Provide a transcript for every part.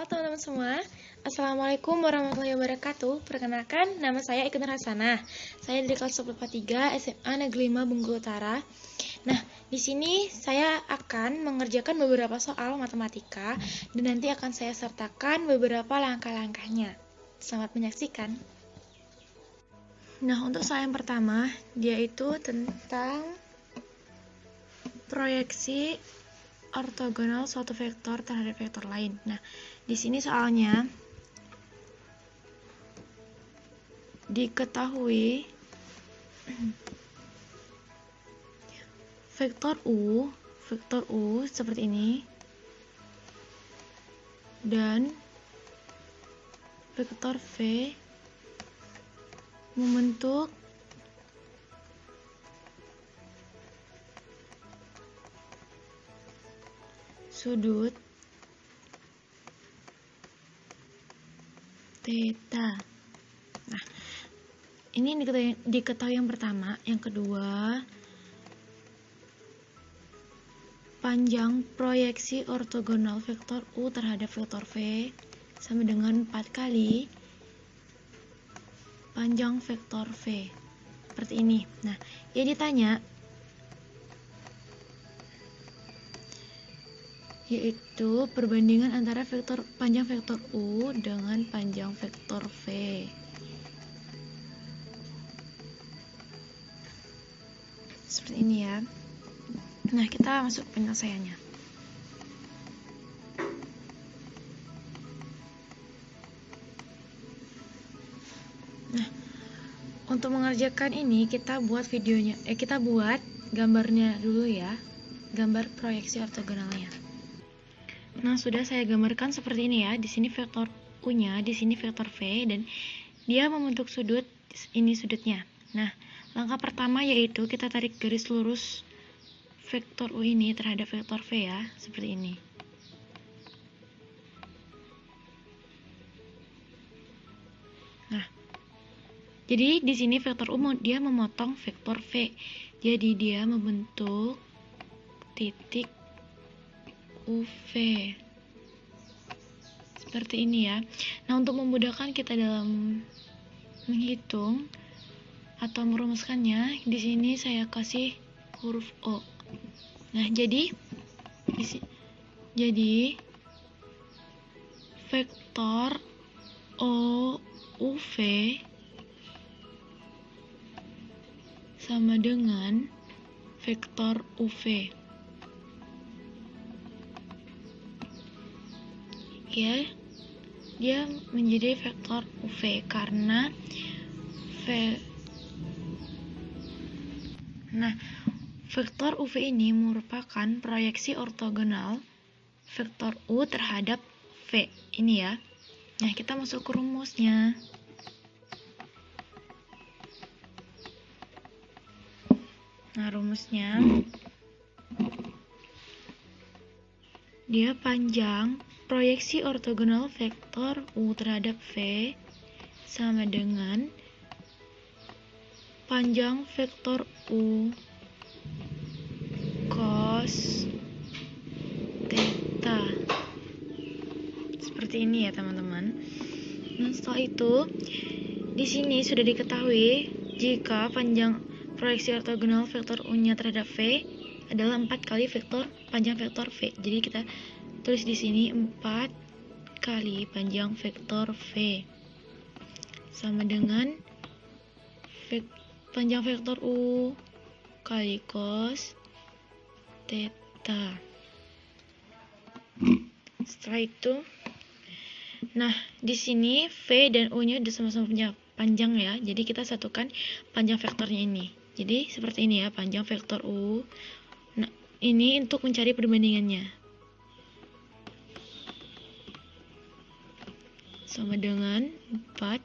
Halo teman-teman semua, Assalamualaikum warahmatullahi wabarakatuh. Perkenalkan, nama saya Ikut Hasanah. Saya dari kelas 143 SMA Negeri 5 Bengkulu Utara. Nah, di sini saya akan mengerjakan beberapa soal matematika dan nanti akan saya sertakan beberapa langkah-langkahnya. Selamat menyaksikan. Nah, untuk soal yang pertama, dia itu tentang proyeksi ortogonal suatu vektor terhadap vektor lain. Nah, di sini soalnya diketahui vektor U seperti ini dan vektor V membentuk sudut theta. Nah, ini diketahui yang pertama. Yang kedua, panjang proyeksi ortogonal vektor U terhadap vektor V sama dengan 4 kali panjang vektor V. Seperti ini. Nah, dia ditanya yaitu perbandingan antara panjang vektor U dengan panjang vektor V. Seperti ini ya. Nah, kita masuk penyelesaiannya. Nah, untuk mengerjakan ini kita buat gambarnya dulu ya. Gambar proyeksi ortogonalnya. Nah, sudah saya gambarkan seperti ini ya. Di sini vektor U-nya, di sini vektor V, dan dia membentuk sudut. Ini sudutnya. Nah, langkah pertama yaitu kita tarik garis lurus vektor U ini terhadap vektor V ya, seperti ini. Nah, jadi di sini vektor U dia memotong vektor V. Jadi dia membentuk titik UV. Seperti ini ya. Nah, untuk memudahkan kita dalam menghitung atau merumuskannya, di sini saya kasih huruf O. Nah, jadi vektor OUV sama dengan vektor UV. Ya, dia menjadi vektor UV karena vektor UV ini merupakan proyeksi ortogonal vektor U terhadap V. Ini ya. Nah, kita masuk ke rumusnya. Nah, rumusnya dia panjang proyeksi ortogonal vektor U terhadap V sama dengan panjang vektor U cos theta. Seperti ini ya, teman-teman. Nah, setelah itu di sini sudah diketahui jika panjang proyeksi ortogonal vektor U-nya terhadap V adalah 4 kali panjang vektor V. Jadi kita tulis di sini 4 kali panjang vektor V sama dengan panjang vektor U kali cos theta. Setelah itu, nah di sini V dan U-nya udah sama-sama punya panjang ya. Jadi kita satukan panjang vektornya ini. Jadi seperti ini ya, panjang vektor U. Nah, ini untuk mencari perbandingannya. Sama dengan 4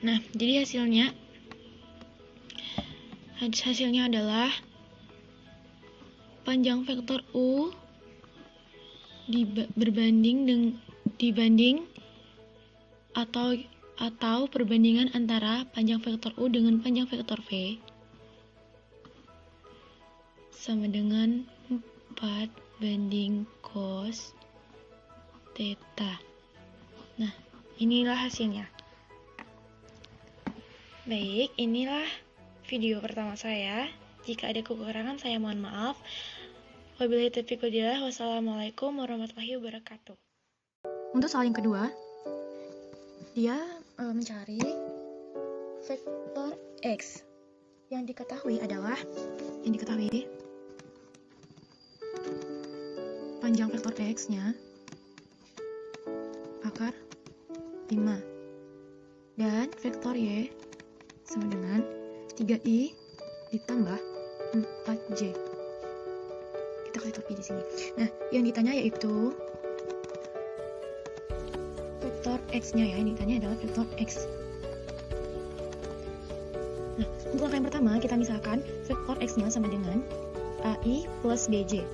Nah, jadi hasilnya adalah panjang vektor U dibanding atau perbandingan antara panjang vektor U dengan panjang vektor V sama dengan 4 banding cos theta. Nah, inilah hasilnya. Baik, inilah video pertama saya. Jika ada kekurangan, saya mohon maaf. Wabillahi taufiq wal hidayah. Wassalamualaikum warahmatullahi wabarakatuh. Untuk soal yang kedua, dia mencari vektor X. Yang diketahui adalah panjang vektor X-nya akar 5 dan vektor Y sama dengan 3i ditambah 4j. Kita kasih topi di sini. Nah, yang ditanya yaitu vektor X-nya ya. Yang ditanya adalah vektor X. Nah, untuk langkah yang pertama kita misalkan vektor X-nya sama dengan AI plus BJ.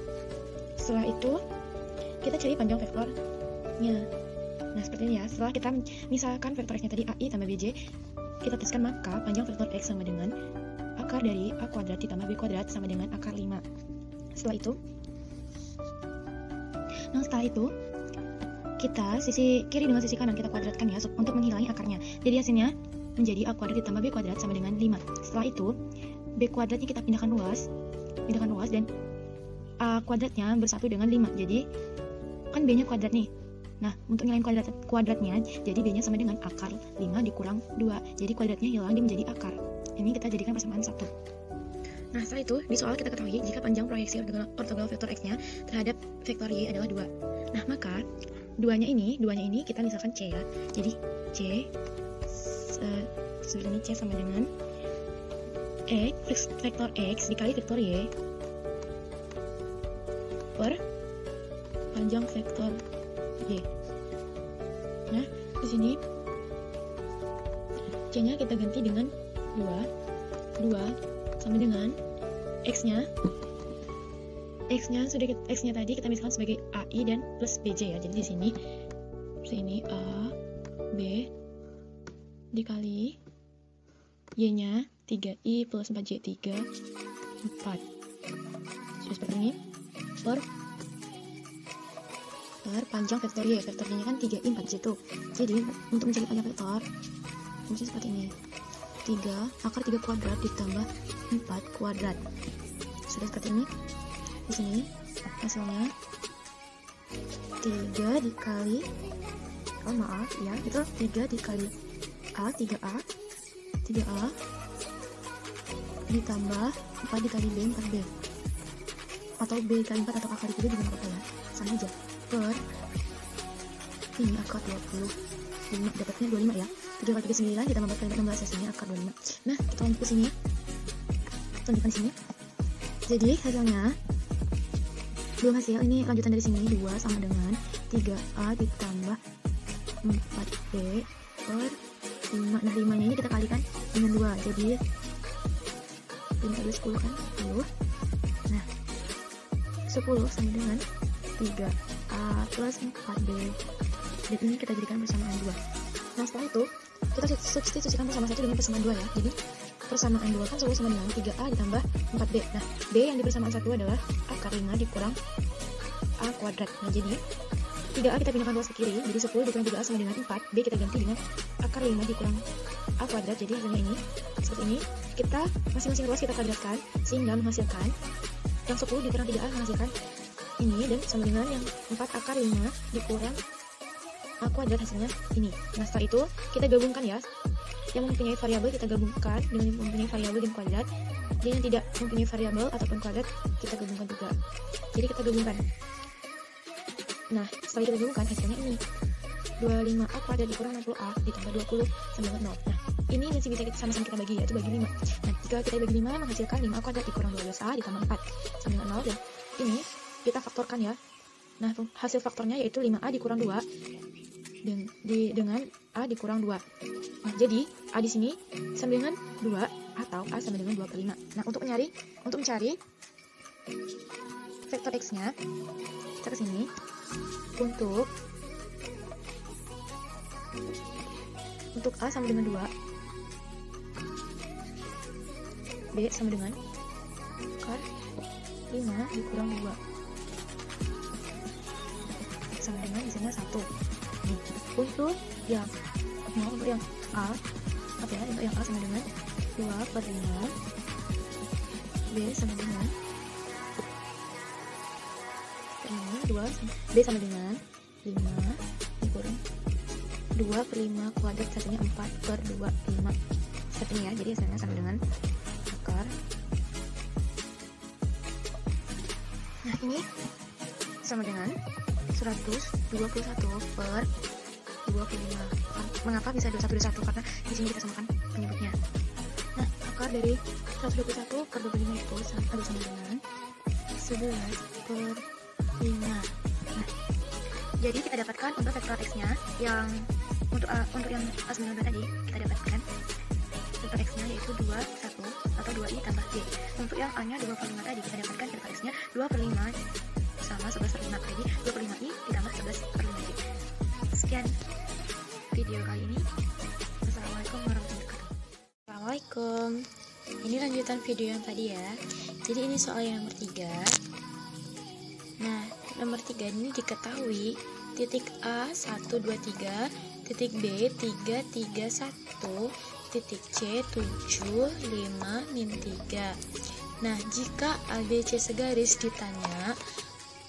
Setelah itu kita cari panjang vektornya. Nah, seperti ini ya. Setelah kita misalkan vektor X-nya tadi AI tambah BJ, kita tuliskan maka panjang vektor X sama dengan akar dari A kuadrat ditambah B kuadrat sama dengan akar 5. Setelah itu kita sisi kiri dengan sisi kanan kita kuadratkan ya untuk menghilangi akarnya. Jadi hasilnya menjadi A kuadrat ditambah B kuadrat sama dengan 5. Setelah itu B kuadratnya kita pindahkan luas dan A kuadratnya bersatu dengan 5. Jadi kan B nya kuadrat nih. Nah, untuk ngilangin kuadratnya, jadi B nya sama dengan akar 5 dikurang 2. Jadi kuadratnya hilang, dia menjadi akar. Ini kita jadikan persamaan 1. Nah, setelah itu di soal kita ketahui jika panjang proyeksi ortogonal vektor X-nya terhadap vektor Y adalah 2. Nah, maka duanya ini kita misalkan C ya. Jadi C seperti ini, C sama dengan vektor X dikali vektor Y per panjang vektor Y. Nah, di sini C-nya kita ganti dengan 2 sama dengan X-nya tadi kita misalkan sebagai AI dan plus BJ ya. Jadi di sini A B dikali Y-nya 3i plus 4j 4. Jadi seperti ini per panjang vektor Y. Vektor Y-nya kan 3i 4j tuh. Jadi untuk mencari panjang vektor fungsi seperti ini. 3 akar 3 kuadrat ditambah 4 kuadrat. Sudah seperti ini. Di sini hasilnya 3 dikali itu 3 dikali A 3A ditambah 4 dikali B 4B atau B dikali 4 atau akar dikali juga apa ya, sama aja, per ini akar 25, dapatnya 25 ya. 7 kali 39 ditambah 4 kali 16 hasilnya akar 25. Nah, kita lanjut ke sini, tunjukkan di sini. Jadi hasilnya belum hasil, ini lanjutan dari sini 2 sama dengan 3A ditambah 4B per 5. Nah, 5 nya ini kita kalikan dengan 2, jadi 5 kali 10 kan 10. Nah, 10 sama dengan 3A plus 4B, dan ini kita jadikan persamaan 2. Nah, setelah itu kita substitusikan persamaan 1 dengan persamaan 2 ya. Jadi persamaan 2 kan selalu sama dengan 3A ditambah 4B. Nah, B yang di persamaan 1 adalah akar 5 dikurang A kuadrat. Nah, jadi 3A kita pindahkan luas ke kiri, jadi 10 dikurang 3A sama dengan 4. B kita ganti dengan akar 5 dikurang A kuadrat. Jadi hasilnya ini seperti ini. Kita masing-masing luas kita kuadratkan sehingga menghasilkan yang 10 dikurang 3A menghasilkan ini, dan sama dengan yang 4 akar 5 dikurang A kuadrat hasilnya ini. Nah, setelah itu kita gabungkan ya. Yang mempunyai variabel kita gabungkan dengan yang mempunyai variabel dan kuadrat. Dan yang tidak mempunyai variabel ataupun kuadrat kita gabungkan juga. Jadi kita gabungkan. Nah, setelah kita gabungkan hasilnya ini 25A kuadrat dikurang 60A ditambah 20 sama dengan 0. Nah, ini masih bisa sama-sama kita bagi, yaitu bagi 5. Nah, jika kita bagi 5 menghasilkan 5A kuadrat dikurang 12A ditambah 4 sama dengan 0, dan ini kita faktorkan ya. Nah, hasil faktornya yaitu 5A dikurang 2 dengan A dikurang 2. Nah, jadi A di sini sama dengan 2 atau A sama dengan 2 per 5. Nah, untuk mencari vektor X-nya, kita ke sini. Untuk A sama dengan 2, B sama dengan akar 5 dikurang 2 sama dengan isinya 1. Untuk yang A, untuk yang A sama dengan 2 per 5, B sama dengan 5, B sama dengan 5 dikurang 2 per 5 kuadrat, satunya 4 per 2, 5 seperti ini ya. Jadi hasilnya sama dengan akar. Nah ini sama dengan 121 per 25. Mengapa bisa 21? Karena di sini kita samakan penyebutnya. Nah, akar dari 121 per 25 itu sama dengan 11 per 5. Nah, jadi kita dapatkan untuk vektor x-nya yang untuk yang A92 tadi kita dapatkan vektor x-nya yaitu 21 atau 2i tambah j. Untuk yang A-nya 25 tadi kita dapatkan vektor x-nya 2 per 5 sama 11 per 5. Jadi 2 per 5i ditambah 11 per 5j. Sekian video kali ini. Assalamualaikum warahmatullahi wabarakatuh. Assalamualaikum. Ini lanjutan video yang tadi ya. Jadi ini soal yang nomor 3. Nah, nomor 3 ini diketahui titik A 1, 2, 3, titik B 3, 3, 1, titik C 7, 5, min 3. Nah, jika ABC segaris ditanya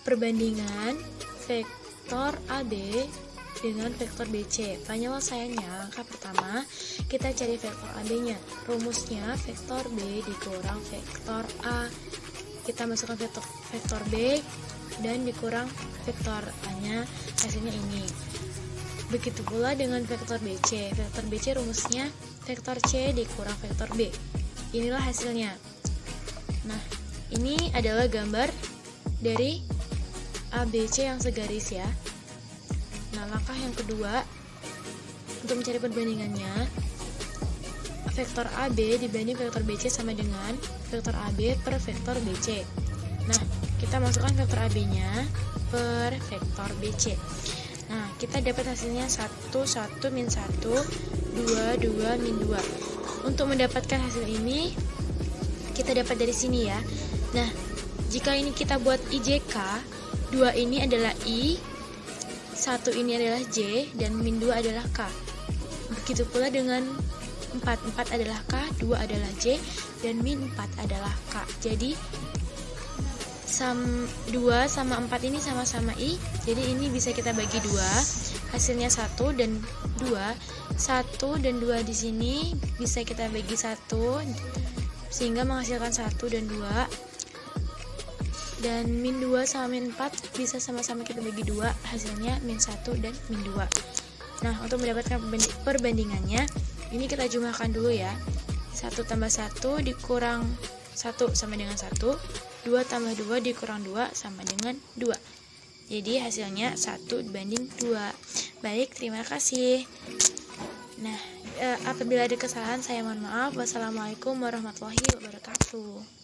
perbandingan vektor AB dengan vektor BC. Penyelesaiannya, langkah pertama kita cari vektor AB-nya. Rumusnya vektor B dikurang vektor A. Kita masukkan vektor B dan dikurang vektor A-nya, hasilnya ini. Begitu pula dengan vektor BC. Vektor BC rumusnya vektor C dikurang vektor B. Inilah hasilnya. Nah, ini adalah gambar dari ABC yang segaris ya. Nah, langkah yang kedua untuk mencari perbandingannya, vektor AB dibanding vektor BC sama dengan vektor AB per vektor BC. Nah, kita masukkan vektor AB-nya per vektor BC. Nah, kita dapat hasilnya 1, 1, min 1, 2, 2, min 2. Untuk mendapatkan hasil ini, kita dapat dari sini ya. Nah, jika ini kita buat IJK, 2 ini adalah I, 1 ini adalah J, dan min 2 adalah K. Begitu pula dengan 4 adalah K, 2 adalah J, dan min 4 adalah K. Jadi 2 sama 4 ini sama-sama I, jadi ini bisa kita bagi 2, hasilnya 1 dan 2. 1 dan 2 di sini bisa kita bagi 1, sehingga menghasilkan 1 dan 2. Dan min 2 sama min 4 bisa sama-sama kita bagi 2, hasilnya min 1 dan min 2. Nah, untuk mendapatkan perbandingannya, ini kita jumlahkan dulu ya. 1 tambah 1 dikurang 1 sama dengan 1, 2 tambah 2 dikurang 2 sama dengan 2. Jadi hasilnya 1 dibanding 2. Baik, terima kasih. Nah, apabila ada kesalahan saya mohon maaf. Wassalamualaikum warahmatullahi wabarakatuh.